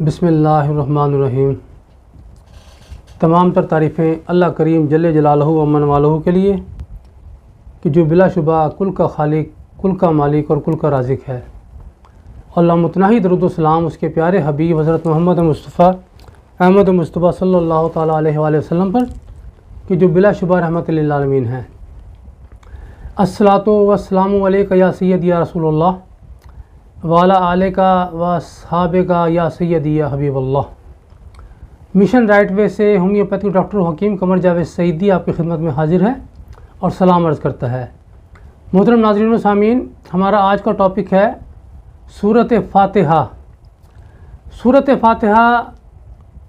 بسم اللہ الرحمن الرحیم۔ تمام تر تعریفیں اللہ کریم جل جلالہ و من والہ کے لیے کہ جو بلا شبہ کل کا خالق، کل کا مالک اور کل کا رازق ہے۔ اللہ متناہی درود و سلام اس کے پیارے حبیب حضرت محمد مصطفیٰ احمد مصطفیٰ صلی اللہ تعالیٰ علیہ وآلہ وسلم پر کہ جو بلا شبہ رحمت للعالمین ہیں۔ الصلاۃ والسلام علیک یا سید یا رسول اللہ وعلی آلک و اصحابک یا سیدی یا حبیب اللہ۔ مشن رائٹ وے سے ہومیوپیتھک ڈاکٹر حکیم قمر جاوید سعیدی آپ کی خدمت میں حاضر ہے اور سلام عرض کرتا ہے۔ محترم ناظرین و سامعین، ہمارا آج کا ٹاپک ہے سورۃ فاتحہ۔ سورۃ فاتحہ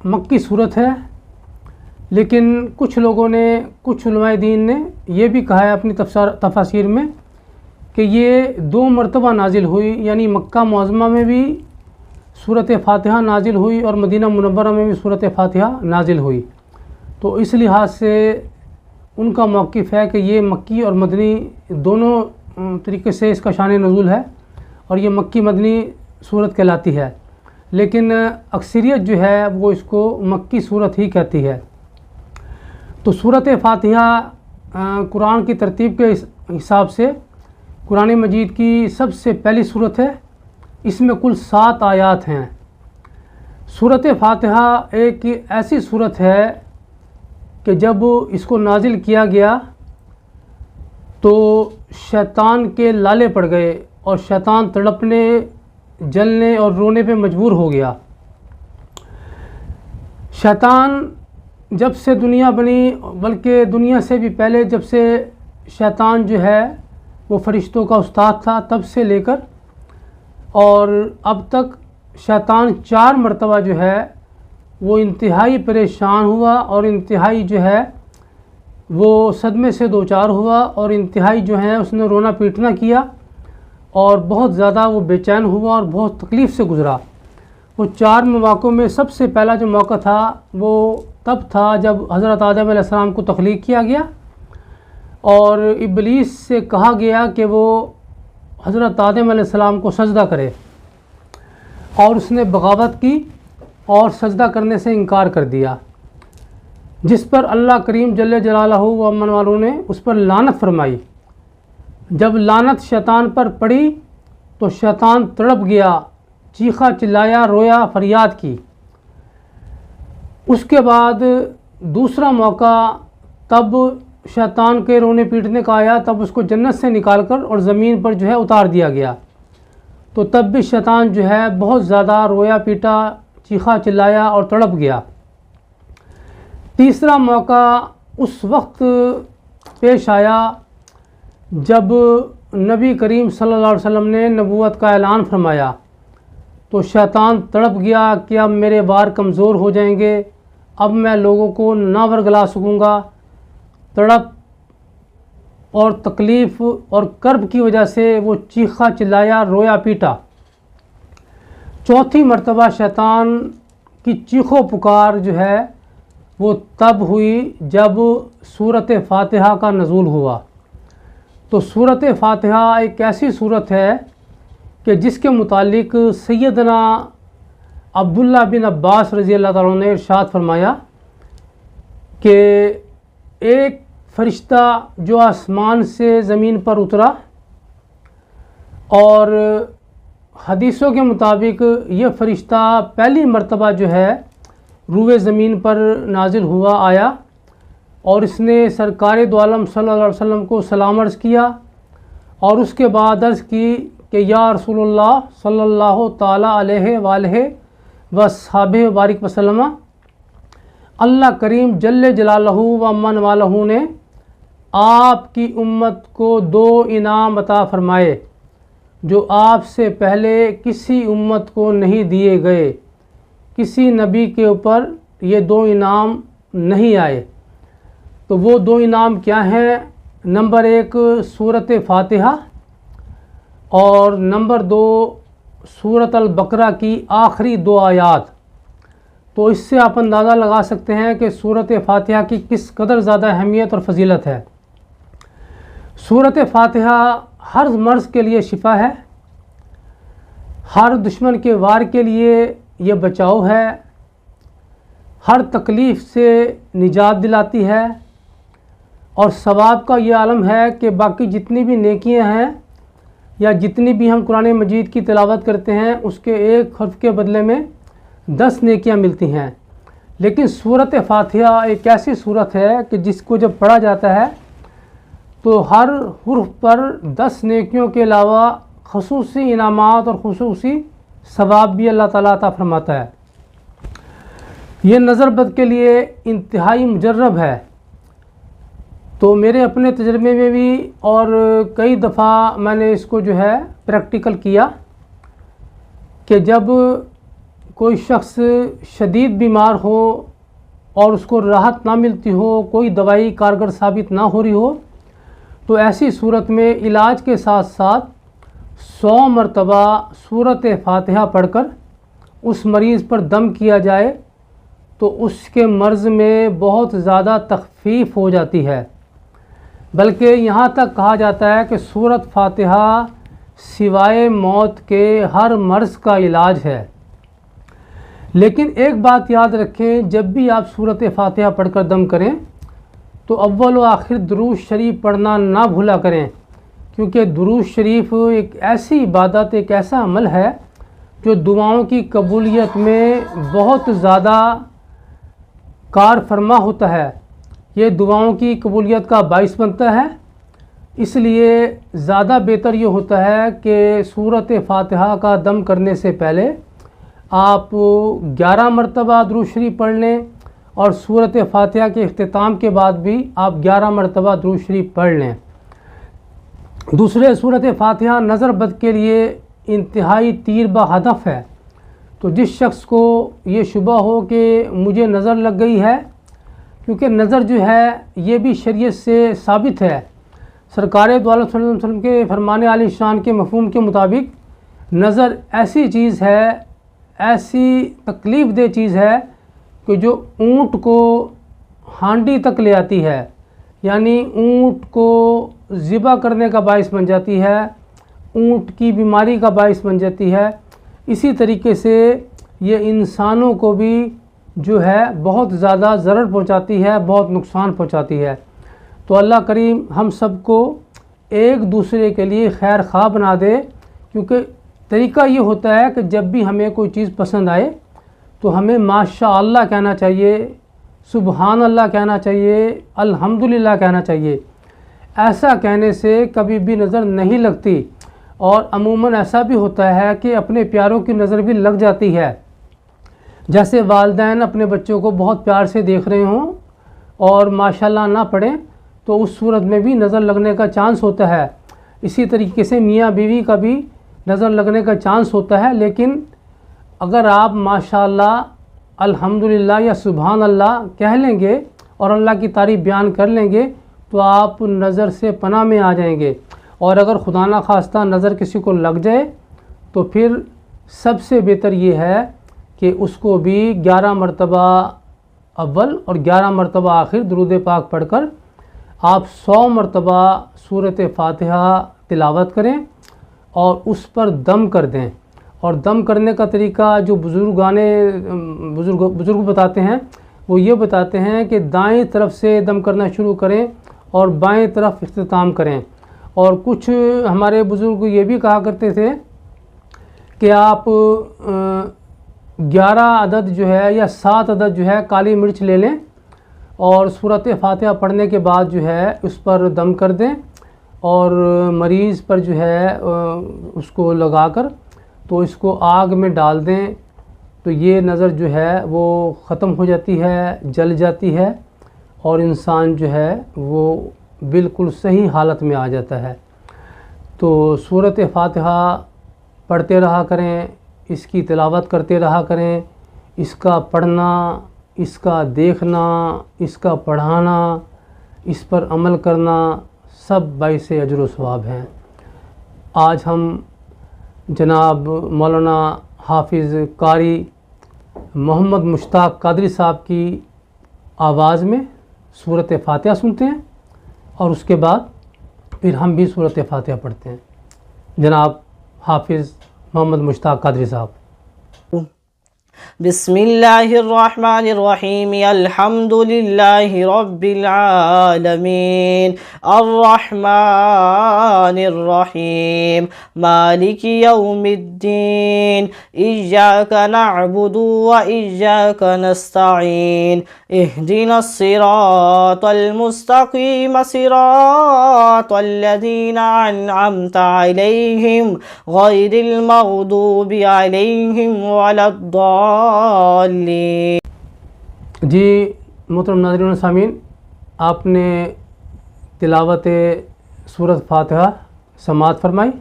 مکی صورت ہے، لیکن کچھ لوگوں نے، کچھ علماء دین نے یہ بھی کہا ہے اپنی تفاسیر میں کہ یہ 2 مرتبہ نازل ہوئی، یعنی مکہ معظمہ میں بھی سورۃ فاتحہ نازل ہوئی اور مدینہ منورہ میں بھی سورۃ فاتحہ نازل ہوئی۔ تو اس لحاظ سے ان کا موقف ہے کہ یہ مکی اور مدنی دونوں طریقے سے اس کا شان نزول ہے اور یہ مکی مدنی صورت کہلاتی ہے، لیکن اکثریت جو ہے وہ اس کو مکی صورت ہی کہتی ہے۔ تو سورۃ فاتحہ قرآن کی ترتیب کے حساب سے قرآن مجید کی سب سے پہلی صورت ہے۔ اس میں کل 7 آیات ہیں۔ سورۃ فاتحہ ایک ایسی صورت ہے کہ جب اس کو نازل کیا گیا تو شیطان کے لالے پڑ گئے اور شیطان تڑپنے، جلنے اور رونے پہ مجبور ہو گیا۔ شیطان جب سے دنیا بنی، بلکہ دنیا سے بھی پہلے جب سے شیطان جو ہے وہ فرشتوں کا استاد تھا، تب سے لے کر اور اب تک شیطان 4 مرتبہ جو ہے وہ انتہائی پریشان ہوا اور انتہائی جو ہے وہ صدمے سے دوچار ہوا اور انتہائی جو ہے اس نے رونا پیٹنا کیا اور بہت زیادہ وہ بے چین ہوا اور بہت تکلیف سے گزرا۔ وہ 4 مواقعوں میں سب سے پہلا جو موقع تھا وہ تب تھا جب حضرت آدم علیہ السلام کو تخلیق کیا گیا اور ابلیس سے کہا گیا کہ وہ حضرت آدم علیہ السلام کو سجدہ کرے، اور اس نے بغاوت کی اور سجدہ کرنے سے انکار کر دیا، جس پر اللہ کریم جل جلالہ و من والوں نے اس پر لعنت فرمائی۔ جب لعنت شیطان پر پڑی تو شیطان تڑپ گیا، چیخا چلایا، رویا، فریاد کی۔ اس کے بعد دوسرا موقع تب شیطان کے رونے پیٹنے کا آیا، تب اس کو جنت سے نکال کر اور زمین پر جو ہے اتار دیا گیا، تو تب بھی شیطان جو ہے بہت زیادہ رویا پیٹا، چیخا چلایا اور تڑپ گیا۔ تیسرا موقع اس وقت پیش آیا جب نبی کریم صلی اللہ علیہ وسلم نے نبوت کا اعلان فرمایا، تو شیطان تڑپ گیا کہ اب میرے بار کمزور ہو جائیں گے، اب میں لوگوں کو نہ ورگلا سکوں گا۔ تڑپ اور تکلیف اور کرب کی وجہ سے وہ چیخا چلایا، رویا پیٹا۔ چوتھی مرتبہ شیطان کی چیخو پکار جو ہے وہ تب ہوئی جب سورۃ فاتحہ کا نزول ہوا۔ تو سورۃ فاتحہ ایک ایسی صورت ہے کہ جس کے متعلق سیدنا عبداللہ بن عباس رضی اللہ تعالیٰ عنہ نے ارشاد فرمایا کہ ایک فرشتہ جو آسمان سے زمین پر اترا، اور حدیثوں کے مطابق یہ فرشتہ پہلی مرتبہ جو ہے روئے زمین پر نازل ہوا آیا، اور اس نے سرکار دو عالم صلی اللہ علیہ وسلم کو سلام عرض کیا اور اس کے بعد عرض کی کہ یا رسول اللہ صلی اللہ تعالیٰ علیہ وآلہ وصحبہ وبارک وسلم، اللہ کریم جل جلالہ و من والہ نے آپ کی امت کو 2 انعام عطا فرمائے جو آپ سے پہلے کسی امت کو نہیں دیے گئے، کسی نبی کے اوپر یہ 2 انعام نہیں آئے۔ تو وہ 2 انعام کیا ہیں؟ نمبر 1 سورۃ فاتحہ، اور نمبر 2 سورۃ البقرہ کی آخری 2 آیات۔ تو اس سے آپ اندازہ لگا سکتے ہیں کہ سورۃ فاتحہ کی کس قدر زیادہ اہمیت اور فضیلت ہے۔ سورۃ فاتحہ ہر مرض کے لیے شفا ہے، ہر دشمن کے وار کے لیے یہ بچاؤ ہے، ہر تکلیف سے نجات دلاتی ہے، اور ثواب کا یہ عالم ہے کہ باقی جتنی بھی نیکیاں ہیں یا جتنی بھی ہم قرآن مجید کی تلاوت کرتے ہیں اس کے ایک حرف کے بدلے میں 10 نیکیاں ملتی ہیں۔ لیکن سورۃ فاتحہ ایک ایسی سورت ہے کہ جس کو جب پڑھا جاتا ہے تو ہر حرف پر 10 نیکیوں کے علاوہ خصوصی انعامات اور خصوصی ثواب بھی اللہ تعالیٰ عطا فرماتا ہے۔ یہ نظر بد کے لیے انتہائی مجرب ہے۔ تو میرے اپنے تجربے میں بھی اور کئی دفعہ میں نے اس کو جو ہے پریکٹیکل کیا کہ جب کوئی شخص شدید بیمار ہو اور اس کو راحت نہ ملتی ہو، کوئی دوائی کارگر ثابت نہ ہو رہی ہو، تو ایسی صورت میں علاج کے ساتھ ساتھ 100 مرتبہ سورۃ فاتحہ پڑھ کر اس مریض پر دم کیا جائے تو اس کے مرض میں بہت زیادہ تخفیف ہو جاتی ہے۔ بلکہ یہاں تک کہا جاتا ہے کہ سورۃ فاتحہ سوائے موت کے ہر مرض کا علاج ہے۔ لیکن ایک بات یاد رکھیں، جب بھی آپ سورۃ فاتحہ پڑھ کر دم کریں تو اول و آخر درود شریف پڑھنا نہ بھولا کریں، کیونکہ درود شریف ایک ایسی عبادت، ایک ایسا عمل ہے جو دعاؤں کی قبولیت میں بہت زیادہ کار فرما ہوتا ہے، یہ دعاؤں کی قبولیت کا باعث بنتا ہے۔ اس لیے زیادہ بہتر یہ ہوتا ہے کہ سورۃ فاتحہ کا دم کرنے سے پہلے آپ 11 مرتبہ درود شریف پڑھ لیں، اور سورۃ فاتحہ کے اختتام کے بعد بھی آپ 11 مرتبہ درود شریف پڑھ لیں۔ دوسرے، سورۃ فاتحہ نظر بد کے لیے انتہائی تیر بہ ہدف ہے۔ تو جس شخص کو یہ شبہ ہو کہ مجھے نظر لگ گئی ہے، کیونکہ نظر جو ہے یہ بھی شریعت سے ثابت ہے، سرکار دو عالم صلی اللہ علیہ وسلم کے فرمان عالی شان کے مفہوم کے مطابق نظر ایسی چیز ہے، ایسی تکلیف دہ چیز ہے کہ جو اونٹ کو ہانڈی تک لے آتی ہے، یعنی اونٹ کو ذبح کرنے کا باعث بن جاتی ہے، اونٹ کی بیماری کا باعث بن جاتی ہے۔ اسی طریقے سے یہ انسانوں کو بھی جو ہے بہت زیادہ ضرر پہنچاتی ہے، بہت نقصان پہنچاتی ہے۔ تو اللہ کریم ہم سب کو ایک دوسرے کے لیے خیر خواہ بنا دے، کیونکہ طریقہ یہ ہوتا ہے کہ جب بھی ہمیں کوئی چیز پسند آئے تو ہمیں ماشاء اللہ کہنا چاہیے، سبحان اللہ کہنا چاہیے، الحمدللہ کہنا چاہیے۔ ایسا کہنے سے کبھی بھی نظر نہیں لگتی، اور عموماً ایسا بھی ہوتا ہے کہ اپنے پیاروں کی نظر بھی لگ جاتی ہے۔ جیسے والدین اپنے بچوں کو بہت پیار سے دیکھ رہے ہوں اور ماشاءاللہ نہ پڑھیں تو اس صورت میں بھی نظر لگنے کا چانس ہوتا ہے۔ اسی طریقے سے میاں بیوی کا بھی نظر لگنے کا چانس ہوتا ہے، لیکن اگر آپ ماشاءاللہ، الحمدللہ یا سبحان اللہ کہہ لیں گے اور اللہ کی تعریف بیان کر لیں گے تو آپ نظر سے پناہ میں آ جائیں گے۔ اور اگر خدا نہ خواستہ نظر کسی کو لگ جائے تو پھر سب سے بہتر یہ ہے کہ اس کو بھی 11 مرتبہ اول اور 11 مرتبہ آخر درود پاک پڑھ کر آپ 100 مرتبہ سورۃ فاتحہ تلاوت کریں اور اس پر دم کر دیں۔ اور دم کرنے کا طریقہ جو بزرگ بتاتے ہیں وہ یہ بتاتے ہیں کہ دائیں طرف سے دم کرنا شروع کریں اور بائیں طرف اختتام کریں۔ اور کچھ ہمارے بزرگ یہ بھی کہا کرتے تھے کہ آپ 11 عدد جو ہے یا 7 عدد جو ہے کالی مرچ لے لیں اور سورۃ فاتحہ پڑھنے کے بعد جو ہے اس پر دم کر دیں، اور مریض پر جو ہے اس کو لگا کر تو اس کو آگ میں ڈال دیں، تو یہ نظر جو ہے وہ ختم ہو جاتی ہے، جل جاتی ہے، اور انسان جو ہے وہ بالکل صحیح حالت میں آ جاتا ہے۔ تو سورۃ فاتحہ پڑھتے رہا کریں، اس کی تلاوت کرتے رہا کریں، اس کا پڑھنا، اس کا دیکھنا، اس کا پڑھانا، اس پر عمل کرنا سب باعث اجر و ثواب ہیں۔ آج ہم جناب مولانا حافظ قاری محمد مشتاق قادری صاحب کی آواز میں سورۃ فاتحہ سنتے ہیں، اور اس کے بعد پھر ہم بھی سورۃ فاتحہ پڑھتے ہیں۔ جناب حافظ محمد مشتاق قادری صاحب۔ بسم اللہ الرحمن الرحیم الحمد للہ رب العالمین الرحمن الرحیم مالک یوم الدین ایاک نعبد و ایاک نستعین اہدنا الصراط المستقیم صراط الذین انعمت علیہم غیر المغضوب علیہم ولا الضالین۔ جی محترم ناظرین و سامعین، آپ نے تلاوت سورۃ فاتحہ سماعت فرمائی۔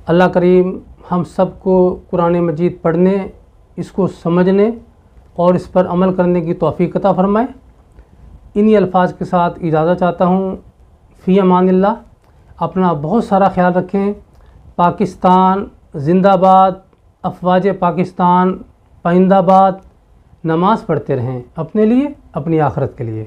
اللہ کریم ہم سب کو قرآن مجید پڑھنے، اس کو سمجھنے اور اس پر عمل کرنے کی توفیق عطا فرمائے۔ انہی الفاظ کے ساتھ اجازت چاہتا ہوں، فی امان اللہ۔ اپنا بہت سارا خیال رکھیں۔ پاکستان زندہ باد، افواج پاکستان پائندہ باد۔ نماز پڑھتے رہیں اپنے لیے، اپنی آخرت کے لیے۔